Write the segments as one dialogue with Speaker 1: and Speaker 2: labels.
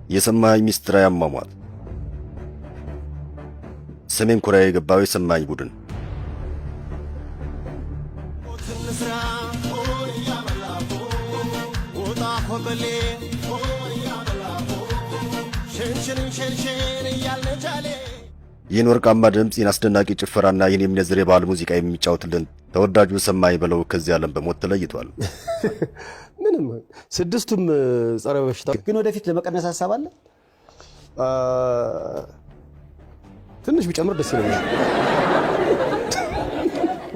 Speaker 1: የሰማኝ ሚስጥራዊ አሟሟት። ሰሜን ኮሪያ የገባው የሰማኝ ቡድን ይህን ወርቃማ ድምፅ፣ ይህን አስደናቂ ጭፈራና ይህን የሚነዝር የባህል ሙዚቃ የሚጫወትልን ተወዳጁ ሰማኝ በለው ከዚህ ዓለም በሞት ተለይቷል።
Speaker 2: ምንም ስድስቱም ጸረ በሽታ
Speaker 3: ግን ወደፊት ለመቀነስ ሐሳብ አለ።
Speaker 2: ትንሽ ቢጨምር ደስ ይለኛል።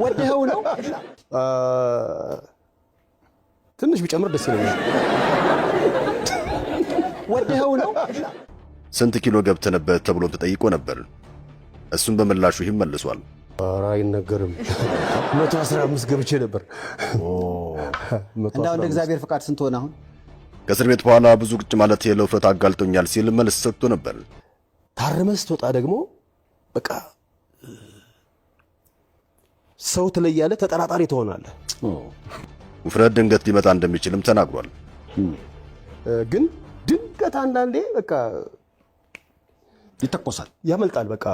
Speaker 3: ወደኸው ነው?
Speaker 2: ትንሽ ቢጨምር ደስ ይለኛል።
Speaker 3: ወደኸው ነው?
Speaker 1: ስንት ኪሎ ገብተንበት ተብሎ ተጠይቆ ነበር። እሱም በምላሹ ይህም መልሷል።
Speaker 2: ኧረ አይነገርም። 115 ገብቼ ነበር።
Speaker 3: እንዳው እንደ እግዚአብሔር ፍቃድ ስንት ሆነ አሁን?
Speaker 1: ከእስር ቤት በኋላ ብዙ ቁጭ ማለት የለውፍረት አጋልጦኛል ሲል መልስ ሰጥቶ ነበር።
Speaker 2: ታርመህ ስትወጣ ደግሞ በቃ ሰው ትለያለህ፣ ተጠራጣሪ ትሆናለህ።
Speaker 1: ውፍረት ድንገት ሊመጣ እንደሚችልም ተናግሯል።
Speaker 2: ግን ድንገት አንዳንዴ በቃ
Speaker 3: ይተኮሳል፣
Speaker 2: ያመልጣል። በቃ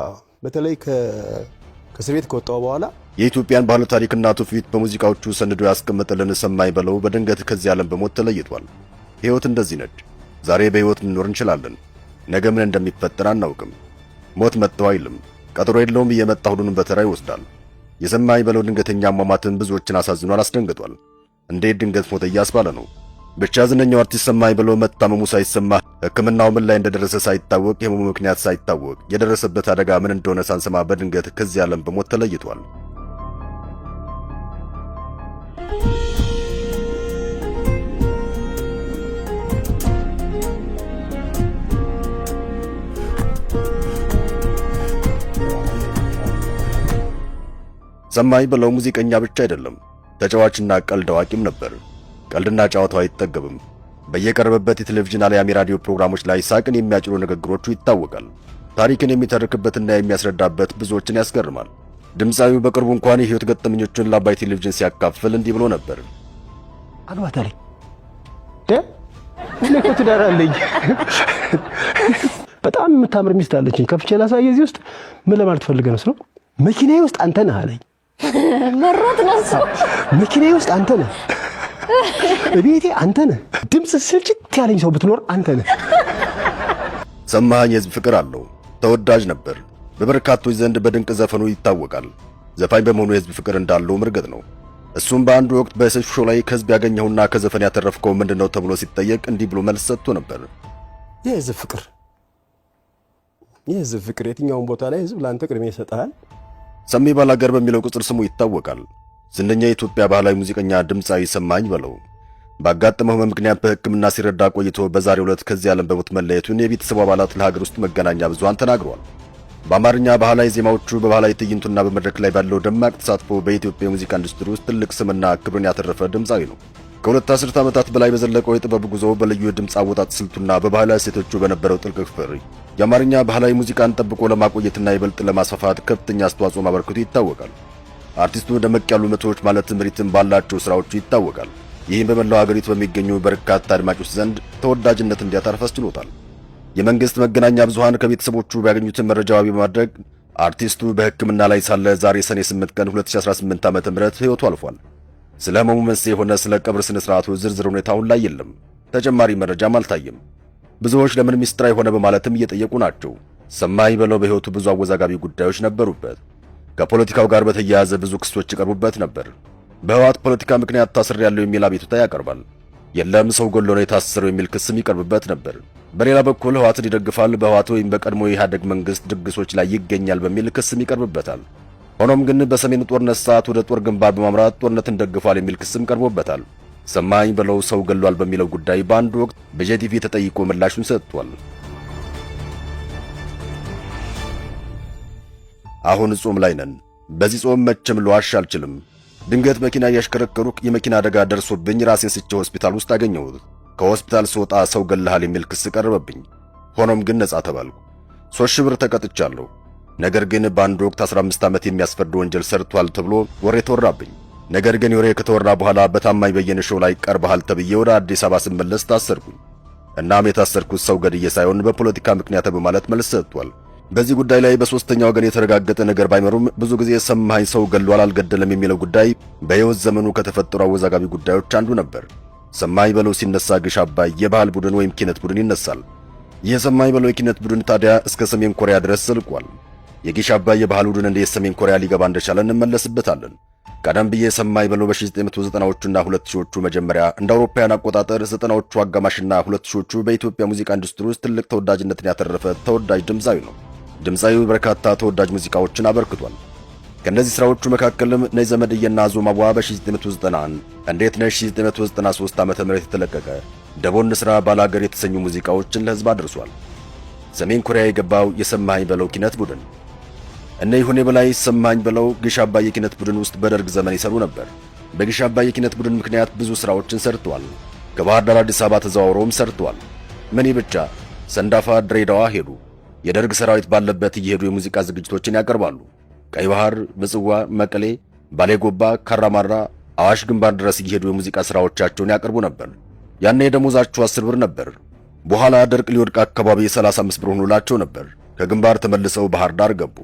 Speaker 2: በተለይ ከእስር ቤት ከወጣው በኋላ
Speaker 1: የኢትዮጵያን ባህል ታሪክና ትውፊት በሙዚቃዎቹ ሰንዶ ያስቀመጠልን ሰማኝ በለው በድንገት ከዚህ ዓለም በሞት ተለይቷል። ሕይወት እንደዚህ ነች። ዛሬ በሕይወት ልንኖር እንችላለን፣ ነገ ምን እንደሚፈጠር አናውቅም። ሞት መጥተው አይልም፣ ቀጠሮ የለውም፣ እየመጣ ሁሉንም በተራ ይወስዳል። የሰማኝ በለው ድንገተኛ አሟሟትን ብዙዎችን አሳዝኗል፣ አስደንግጧል። እንዴት ድንገት ሞተ እያስባለ ነው። ብቻ ዝነኛው አርቲስት ሰማኝ በለው መታመሙ ሳይሰማ ሕክምናው ምን ላይ እንደደረሰ ሳይታወቅ የህመሙ ምክንያት ሳይታወቅ የደረሰበት አደጋ ምን እንደሆነ ሳንሰማ በድንገት ከዚህ ዓለም በሞት ተለይቷል። ሰማኝ በለው ሙዚቀኛ ብቻ አይደለም፣ ተጫዋችና ቀልድ አዋቂም ነበር። ቀልድና ጨዋታው አይጠገብም። በየቀረበበት የቴሌቪዥን አሊያም የራዲዮ ፕሮግራሞች ላይ ሳቅን የሚያጭሩ ንግግሮቹ ይታወቃል። ታሪክን የሚተርክበትና የሚያስረዳበት ብዙዎችን ያስገርማል። ድምፃዊው በቅርቡ እንኳን የህይወት ገጠመኞቹን ለአባይ ቴሌቪዥን ሲያካፍል እንዲህ ብሎ ነበር።
Speaker 2: አግባታለኝ እኔ እኮ ትዳር አለኝ፣ በጣም የምታምር ሚስት አለችኝ። ከፍቼ ላሳየህ። እዚህ ውስጥ ምን ለማለት ፈልገህ ነው ስለው መኪናዬ ውስጥ አንተ ነህ አለኝ።
Speaker 4: መሮት ነው እሱ።
Speaker 2: መኪናዬ ውስጥ አንተ ነህ፣ እቤቴ አንተ ነህ፣ ድምፅ ስልችት ያለኝ ሰው ብትኖር አንተ ነህ።
Speaker 1: ሰማኝ የህዝብ ፍቅር አለው። ተወዳጅ ነበር። በበርካቶች ዘንድ በድንቅ ዘፈኑ ይታወቃል። ዘፋኝ በመሆኑ የህዝብ ፍቅር እንዳለው እርግጥ ነው። እሱም በአንድ ወቅት በሰይፉ ሾው ላይ ከህዝብ ያገኘውና ከዘፈን ያተረፍከው ምንድነው ተብሎ ሲጠየቅ እንዲህ ብሎ መልስ ሰጥቶ ነበር።
Speaker 2: የህዝብ ፍቅር የትኛውን ቦታ ላይ ህዝብ ለአንተ ቅድሚያ ይሰጣል።
Speaker 1: ሰሜ ባላገር በሚለው ቅጽል ስሙ ይታወቃል። ዝነኛ የኢትዮጵያ ባህላዊ ሙዚቀኛ ድምፃዊ ሰማኝ በለው ባጋጠመው ምክንያት በሕክምና ሲረዳ ቆይቶ በዛሬው ዕለት ከዚህ ዓለም በሞት መለየቱን የቤተሰቡ አባላት ለሀገር ውስጥ መገናኛ ብዙሃን ተናግረዋል። በአማርኛ ባህላዊ ዜማዎቹ፣ በባህላዊ ትዕይንቱና በመድረክ ላይ ባለው ደማቅ ተሳትፎ በኢትዮጵያ የሙዚቃ ኢንዱስትሪ ውስጥ ትልቅ ስምና ክብርን ያተረፈ ድምፃዊ ነው። ከሁለት አስርት ዓመታት በላይ በዘለቀው የጥበብ ጉዞ በልዩ የድምፅ አወጣጥ ስልቱና በባህላዊ እሴቶቹ በነበረው ጥልቅ ፍቅር የአማርኛ ባህላዊ ሙዚቃን ጠብቆ ለማቆየትና ይበልጥ ለማስፋፋት ከፍተኛ አስተዋጽኦ ማበርከቱ ይታወቃል። አርቲስቱ ደመቅ ያሉ ምቶች ማለትም ሪትም ባላቸው ስራዎቹ ይታወቃል። ይህም በመላው ሀገሪቱ በሚገኙ በርካታ አድማጮች ዘንድ ተወዳጅነት እንዲያተርፍ አስችሎታል። የመንግስት መገናኛ ብዙሃን ከቤተሰቦቹ ያገኙትን መረጃ ዋቢ በማድረግ አርቲስቱ በሕክምና ላይ ሳለ ዛሬ ሰኔ 8 ቀን 2018 ዓ.ም ሕይወቱ አልፏል። ስለ ህመሙ መንስኤ የሆነ ስለ ቀብር ስነ ስርዓቱ ዝርዝር ሁኔታውን ላይ የለም። ተጨማሪ መረጃም አልታየም። ብዙዎች ለምን ሚስጥራዊ ሆነ በማለትም እየጠየቁ ናቸው። ሰማኝ በለው በሕይወቱ ብዙ አወዛጋቢ ጉዳዮች ነበሩበት። ከፖለቲካው ጋር በተያያዘ ብዙ ክሶች ይቀርቡበት ነበር። በህወሓት ፖለቲካ ምክንያት ታስሬያለሁ የሚል አቤቱታ ያቀርባል። የለም ሰው ገሎ ነው የታሰረው የሚል ክስም ይቀርብበት ነበር። በሌላ በኩል ህወሓትን ይደግፋል፣ በህወሓት ወይም በቀድሞ የኢህአዴግ መንግስት ድግሶች ላይ ይገኛል በሚል ክስም ይቀርብበታል። ሆኖም ግን በሰሜኑ ጦርነት ሰዓት ወደ ጦር ግንባር በማምራት ጦርነትን ደግፏል የሚል ክስም ቀርቦበታል። ሰማኝ በለው ሰው ገሏል በሚለው ጉዳይ በአንድ ወቅት በጄቲቪ ተጠይቆ ምላሹን ሰጥቷል። አሁን ጾም ላይ ነን። በዚህ ጾም መቼም ልዋሽ አልችልም። ድንገት መኪና እያሽከረከሩ የመኪና አደጋ ደርሶብኝ ራሴን ስቼ ሆስፒታል ውስጥ አገኘሁት። ከሆስፒታል ስወጣ ሰው ገለሃል የሚል ክስ ቀረበብኝ። ሆኖም ግን ነጻ ተባልኩ። 3,000 ብር ተቀጥቻለሁ። ነገር ግን በአንድ ወቅት 15 ዓመት የሚያስፈርድ ወንጀል ሰርቷል ተብሎ ወሬ ተወራብኝ። ነገር ግን ወሬ ከተወራ በኋላ በታማኝ በየነ ሾው ላይ ቀርበሃል ተብዬ ወደ አዲስ አበባ ስመለስ ታሰርኩኝ። እናም የታሰርኩት ሰው ገድዬ ሳይሆን በፖለቲካ ምክንያት በማለት መልስ ሰጥቷል። በዚህ ጉዳይ ላይ በሶስተኛ ወገን የተረጋገጠ ነገር ባይኖርም ብዙ ጊዜ ሰማኝ ሰው ገድሏል አልገደለም የሚለው ጉዳይ በሕይወት ዘመኑ ከተፈጠሩ አወዛጋቢ ጉዳዮች አንዱ ነበር። ሰማኝ በለው ሲነሳ ግሽ አባይ የባህል ቡድን ወይም ኪነት ቡድን ይነሳል። ይህ ሰማኝ በለው የኪነት ቡድን ታዲያ እስከ ሰሜን ኮሪያ ድረስ ዘልቋል። የግሽ አባይ የባህል ቡድን እንዴት ሰሜን ኮሪያ ሊገባ እንደቻለ እንመለስበታለን። ቀደም ብዬ ሰማኝ በለው በ1990ዎቹና 2000ዎቹ መጀመሪያ እንደ አውሮፓውያን አቆጣጠር 90ዎቹ አጋማሽና 2000ዎቹ በኢትዮጵያ ሙዚቃ ኢንዱስትሪ ውስጥ ትልቅ ተወዳጅነትን ያተረፈ ተወዳጅ ድምፃዊ ነው። ድምፃዊው በርካታ ተወዳጅ ሙዚቃዎችን አበርክቷል። ከነዚህ ስራዎቹ መካከልም ነይ ዘመድዬና ዞማዋ በ1991፣ እንዴት ነሽ 1993 ዓ.ም የተለቀቀ ደቦን ስራ ባላገር የተሰኙ ሙዚቃዎችን ለህዝብ አድርሷል። ሰሜን ኮሪያ የገባው የሰማኝ በለው ኪነት ቡድን እነ ይሁኔ በላይ ሰማኝ በለው ግሽ አባይ የኪነት ቡድን ውስጥ በደርግ ዘመን ይሰሩ ነበር። በግሽ አባይ የኪነት ቡድን ምክንያት ብዙ ስራዎችን ሰርተዋል። ከባህር ዳር አዲስ አበባ ተዘዋውረውም ሰርተዋል። ምን ብቻ ሰንዳፋ፣ ድሬዳዋ ሄዱ። የደርግ ሰራዊት ባለበት እየሄዱ የሙዚቃ ዝግጅቶችን ያቀርባሉ። ቀይ ባህር፣ ምጽዋ፣ መቀሌ፣ ባሌ ጎባ፣ ካራማራ፣ አዋሽ ግንባር ድረስ እየሄዱ የሙዚቃ ስራዎቻቸውን ያቀርቡ ነበር። ያኔ ደሞዛቸው 10 ብር ነበር። በኋላ ደርቅ ሊወድቅ አካባቢ 35 ብር ሆኖላቸው ነበር። ከግንባር ተመልሰው ባህር ዳር ገቡ።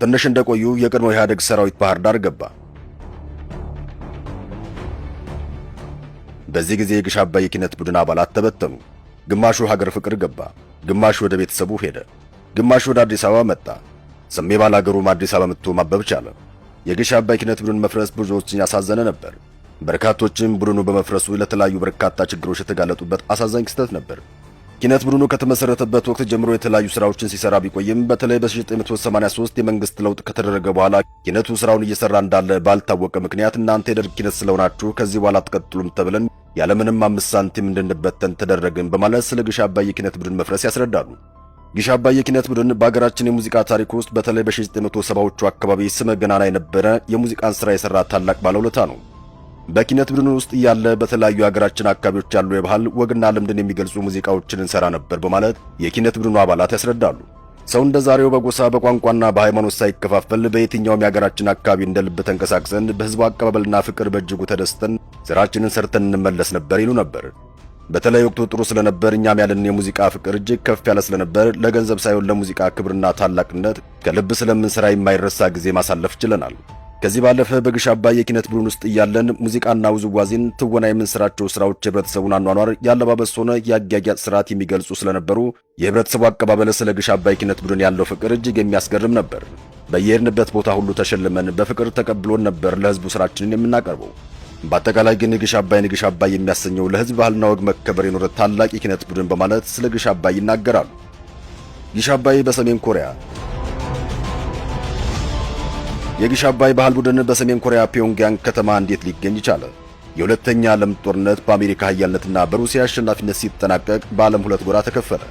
Speaker 1: ትንሽ እንደቆዩ የቀድሞ ኢህአዴግ ሰራዊት ባህር ዳር ገባ። በዚህ ጊዜ የግሽ አባይ የኪነት ቡድን አባላት ተበተኑ። ግማሹ ሀገር ፍቅር ገባ፣ ግማሹ ወደ ቤተሰቡ ሄደ፣ ግማሹ ወደ አዲስ አበባ መጣ። ሰሜ ባላገሩም አዲስ አበባ መጥቶ ማበብ ቻለ። የግሽ አባይ ኪነት ቡድን መፍረስ ብዙዎችን ያሳዘነ ነበር። በርካቶችም ቡድኑ በመፍረሱ ለተለያዩ በርካታ ችግሮች የተጋለጡበት አሳዛኝ ክስተት ነበር። ኪነት ቡድኑ ከተመሰረተበት ወቅት ጀምሮ የተለያዩ ስራዎችን ሲሰራ ቢቆይም በተለይ በ1983 የመንግስት ለውጥ ከተደረገ በኋላ ኪነቱ ስራውን እየሰራ እንዳለ ባልታወቀ ምክንያት እናንተ የደርግ ኪነት ስለሆናችሁ ከዚህ በኋላ አትቀጥሉም ተብለን ያለምንም 5 ሳንቲም እንድንበተን ተደረግን በማለት ስለ ግሽ አባይ የኪነት ቡድን መፍረስ ያስረዳሉ። ግሽ አባይ የኪነት ቡድን በአገራችን የሙዚቃ ታሪክ ውስጥ በተለይ በ1970ዎቹ አካባቢ ስመ ገናና የነበረ የሙዚቃን ስራ የሰራ ታላቅ ባለውለታ ነው። በኪነት ቡድን ውስጥ እያለ በተለያዩ የሀገራችን አካባቢዎች ያሉ የባህል ወግና ልምድን የሚገልጹ ሙዚቃዎችን እንሰራ ነበር በማለት የኪነት ቡድኑ አባላት ያስረዳሉ። ሰው እንደ ዛሬው በጎሳ በቋንቋና በሃይማኖት ሳይከፋፈል በየትኛውም የሀገራችን አካባቢ እንደ ልብ ተንቀሳቅሰን በህዝቡ አቀባበልና ፍቅር በእጅጉ ተደስተን ስራችንን ሰርተን እንመለስ ነበር ይሉ ነበር። በተለይ ወቅቱ ጥሩ ስለነበር እኛም ያለን የሙዚቃ ፍቅር እጅግ ከፍ ያለ ስለነበር ለገንዘብ ሳይሆን ለሙዚቃ ክብርና ታላቅነት ከልብ ስለምንሰራ የማይረሳ ጊዜ ማሳለፍ ችለናል። ከዚህ ባለፈ በግሽ አባይ የኪነት ቡድን ውስጥ እያለን ሙዚቃና ውዝዋዜን፣ ትወና የምንሰራቸው ስራዎች የህብረተሰቡን አኗኗር ያለባበስ ሆነ የአጊያጊያጥ ስርዓት የሚገልጹ ስለነበሩ የህብረተሰቡ አቀባበል ስለ ግሽ አባይ ኪነት ቡድን ያለው ፍቅር እጅግ የሚያስገርም ነበር። በየሄድንበት ቦታ ሁሉ ተሸልመን በፍቅር ተቀብሎን ነበር ለህዝቡ ስራችንን የምናቀርበው። በአጠቃላይ ግን ግሽ አባይ የሚያሰኘው ለህዝብ ባህልና ወግ መከበር የኖረ ታላቅ የኪነት ቡድን በማለት ስለ ግሽ አባይ ይናገራሉ። ግሽ አባይ በሰሜን ኮሪያ የግሽ አባይ ባህል ቡድን በሰሜን ኮሪያ ፒዮንግያንግ ከተማ እንዴት ሊገኝ ቻለ? የሁለተኛ ዓለም ጦርነት በአሜሪካ ኃያልነትና በሩሲያ አሸናፊነት ሲጠናቀቅ በዓለም ሁለት ጎራ ተከፈለ።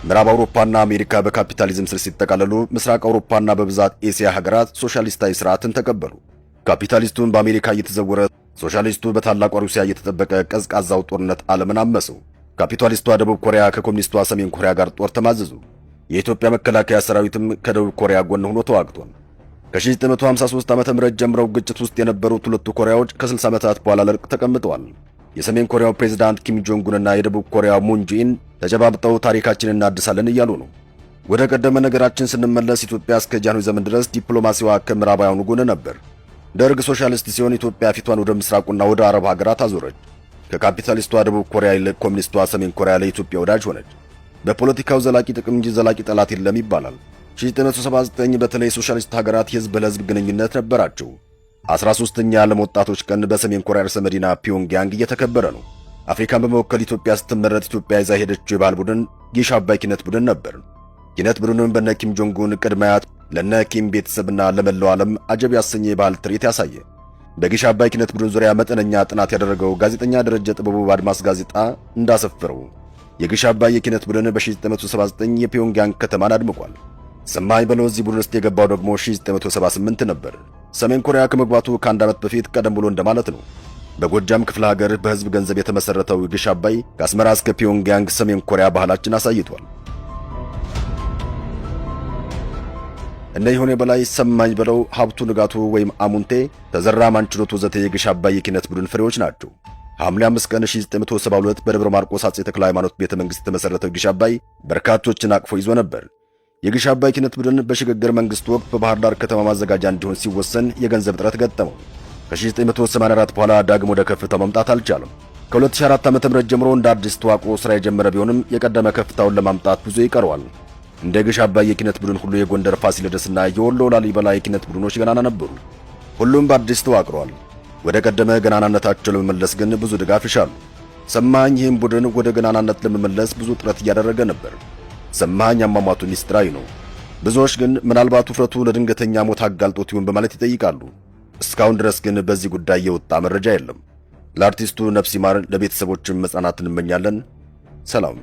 Speaker 1: ምዕራብ አውሮፓና አሜሪካ በካፒታሊዝም ስር ሲጠቃለሉ፣ ምስራቅ አውሮፓና በብዛት ኤሲያ ሀገራት ሶሻሊስታዊ ስርዓትን ተቀበሉ። ካፒታሊስቱን በአሜሪካ እየተዘወረ ሶሻሊስቱ በታላቋ ሩሲያ እየተጠበቀ ቀዝቃዛው ጦርነት ዓለምን አመሰው። ካፒታሊስቷ ደቡብ ኮሪያ ከኮሚኒስቷ ሰሜን ኮሪያ ጋር ጦር ተማዘዙ። የኢትዮጵያ መከላከያ ሰራዊትም ከደቡብ ኮሪያ ጎን ሆኖ ተዋግቷል። ከ1953 ዓ.ም ጀምረው ግጭት ውስጥ የነበሩት ሁለቱ ኮሪያዎች ከ60 ዓመታት በኋላ ለእርቅ ተቀምጠዋል። የሰሜን ኮሪያው ፕሬዝዳንት ኪም ጆንግ ኡንና የደቡብ ኮሪያው ሙን ጄኢን ተጨባብጠው ታሪካችንን እናድሳለን እያሉ ነው። ወደ ቀደመ ነገራችን ስንመለስ ኢትዮጵያ እስከ ጃንሆይ ዘመን ድረስ ዲፕሎማሲዋ ከምዕራባውያኑ ጎን ነበር። ደርግ ሶሻሊስት ሲሆን ኢትዮጵያ ፊቷን ወደ ምስራቁና ወደ አረብ ሀገራት አዞረች። ከካፒታሊስቷ ደቡብ ኮሪያ ይልቅ ኮሚኒስቷ ሰሜን ኮሪያ ለኢትዮጵያ ወዳጅ ሆነች። በፖለቲካው ዘላቂ ጥቅም እንጂ ዘላቂ ጠላት የለም ይባላል። 1979 በተለይ ሶሻሊስት ሀገራት የህዝብ ለህዝብ ግንኙነት ነበራቸው። 13ኛ የዓለም ወጣቶች ቀን በሰሜን ኮሪያ ርዕሰ መዲና ፒዮንግያንግ እየተከበረ ነው። አፍሪካን በመወከል ኢትዮጵያ ስትመረጥ ኢትዮጵያ ይዛ ሄደችው የባህል ቡድን ግሽ አባይ ኪነት ቡድን ነበር። ኪነት ቡድኑን በነ ኪም ጆንግ ኡን ቅድመ አያት ለነ ኪም ቤተሰብና ለመላው ዓለም አጀብ ያሰኘ የባህል ትርኢት ያሳየ። በግሽ አባይ ኪነት ቡድን ዙሪያ መጠነኛ ጥናት ያደረገው ጋዜጠኛ ደረጀ ጥበቡ በአድማስ ጋዜጣ እንዳሰፈረው የግሽ አባይ የኪነት ቡድን በ1979 የፒዮንግያንግ ከተማን አድምቋል። ሰማኝ በለው እዚህ ቡድን ውስጥ የገባው ደግሞ 1978 ነበር። ሰሜን ኮሪያ ከመግባቱ ከአንድ ዓመት በፊት ቀደም ብሎ እንደማለት ነው። በጎጃም ክፍለ ሀገር በህዝብ ገንዘብ የተመሰረተው ግሽ አባይ ከአስመራ እስከ ፒዮንግያንግ ሰሜን ኮሪያ ባህላችን አሳይቷል። እነ ይሁኔ በላይ፣ ሰማኝ በለው፣ ሀብቱ ንጋቱ ወይም አሙንቴ፣ ተዘራ ማንችሎት ወዘተ የግሽ አባይ የኪነት ቡድን ፍሬዎች ናቸው። ሐምሌ 5 ቀን 1972 በደብረ ማርቆስ አጼ ተክለ ሃይማኖት ቤተ መንግሥት የተመሠረተው ግሽ አባይ በርካቶችን አቅፎ ይዞ ነበር። የግሽ አባይ ኪነት ቡድን በሽግግር መንግሥት ወቅት በባህር ዳር ከተማ ማዘጋጃ እንዲሆን ሲወሰን የገንዘብ እጥረት ገጠመው። ከ1984 በኋላ ዳግም ወደ ከፍታው መምጣት አልቻለም። ከ2004 ዓ.ም ጀምሮ እንደ አዲስ ተዋቅሮ ሥራ የጀመረ ቢሆንም የቀደመ ከፍታውን ለማምጣት ብዙ ይቀረዋል። እንደ ግሽ አባይ የኪነት ቡድን ሁሉ የጎንደር ፋሲለደስና የወሎ ላሊበላ የኪነት ቡድኖች ገናና ነበሩ። ሁሉም በአዲስ ተዋቅረዋል። ወደ ቀደመ ገናናነታቸው ለመመለስ ግን ብዙ ድጋፍ ይሻሉ። ሰማኸኝ ይህም ቡድን ወደ ገናናነት ለመመለስ ብዙ ጥረት እያደረገ ነበር። ሰማኸኝ አሟሟቱ ሚስጥራዊ ነው። ብዙዎች ግን ምናልባት ውፍረቱ ለድንገተኛ ሞት አጋልጦት ይሆን በማለት ይጠይቃሉ። እስካሁን ድረስ ግን በዚህ ጉዳይ የወጣ መረጃ የለም። ለአርቲስቱ ነፍስ ይማር፣ ለቤተሰቦችም መጽናናትን እንመኛለን። ሰላም።